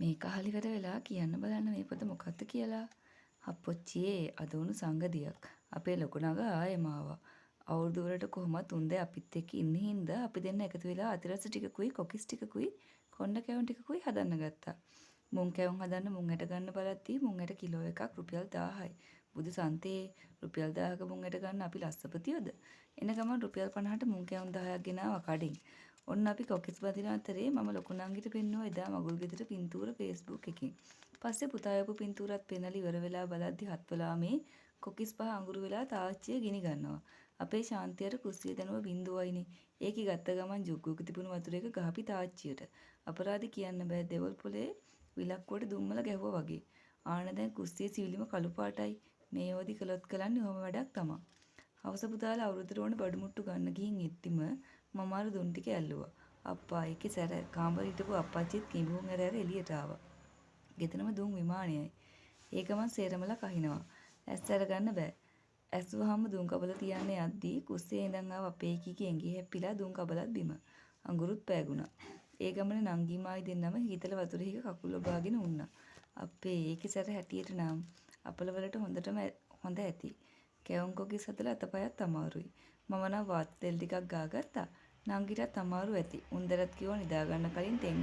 මේක අහලිවර වෙලා කියන්න බලන්න මේ පොත මොකක්ද කියලා. අප්පොච්චියේ අද උණු සංගතියක්. අපේ ලොකු නගා ආයෙම ආවා. අවුරුදු වලට කොහොමත් උන්දේ අපිත් එක්ක ඉන්න හින්දා අපි දෙන්න එකතු වෙලා අතිරස ටිකකුයි කොකිස් ටිකකුයි කොණ්ඩ කැවුම් ටිකකුයි හදන්න ගත්තා. මුං කැවුම් හදන්න මුං ඇට ගන්න බලද්දී මුං ඇට කිලෝ එකක් රුපියල් 1000යි. බුදු සන්තේ රුපියල් 1000ක මුං ඇට ගන්න අපි ලස්සපතියෝද? එන ගමන් රුපියල් 50ට මුං කැවුම් 10ක් ගෙනාවා කඩින්. ඔන්න අපි කොකිස් බදින අතරේ මම ලොකු නංගිට පෙන්නුවා එදා මගුල් ගෙදර පින්තූර Facebook එකකින්. පස්සේ පුතා යපු පින්තූරත් පෙන්නලා ඉවර වෙලා බලද්දි හත්වලා මේ කොකිස් පහ අඟුරු වෙලා තාච්චිය ගිනි ගන්නවා. අපේ ශාන්තියට කුස්සිය දනුව බින්දුවයිනේ. ඒකි ගත්ත ගමන් ජුග්ගුක තිබුණු වතුර එක ගහපි තාච්චියට. අපරාධි කියන්න බෑ දෙවල් පොලේ විලක්කුවට දුම්මල ගැහුවා වගේ. ආන දැන් කුස්සියේ සිවිලිම කළු පාටයි. මේ යෝදි කළොත් කරන්නේ ඔහොම වැඩක් තමා. හවස පුතාලා අවුරුද්දට ඕනේ බඩු මුට්ටු ගන්න ගිහින් ඉද්දිම මම අර දුන් ටික ඇල්ලුවා. අප්පා ඒකේ සැර කාමරේ හිටපු අප්පච්චිත් කිඹුන් ඇර එළියට ආවා. ගෙතනම දුන් විමානයයි. ඒ ගමන් සේරමලා කහිනවා. ඇස් අර ගන්න බෑ. ඇස් වහම දුන් කබල තියන්න යද්දී කුස්සියේ ඉඳන් ආව අපේ කීකේ ඇඟේ හැප්පිලා දුන් කබලත් බිම. අඟුරුත් පෑගුණා. ඒ ගමන නංගි මායි දෙන්නම හීතල වතුරේ හික කකුල ඔබාගෙන උන්නා. අපේ ඒකේ සැර හැටියට නම් අපල වලට හොඳ ඇති. කැවුම් කොකිස් හදලා අතපයත් අමාරුයි. මම නම් වාත් තෙල් ටිකක් ගාගත්තා. නංගිටත් අමාරු ඇති. උන්දරත් කිව්වා නිදා ගන්න කලින් තෙල්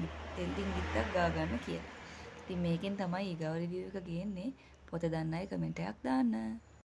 ඩිංගිත්තක් ගා ගන්න කියලා. ඉතින් මේකෙන් තමයි ඊගව රිවිව් එක ගේන්නේ. පොත දන්න අය කමෙන්ට් එකක් දාන්න.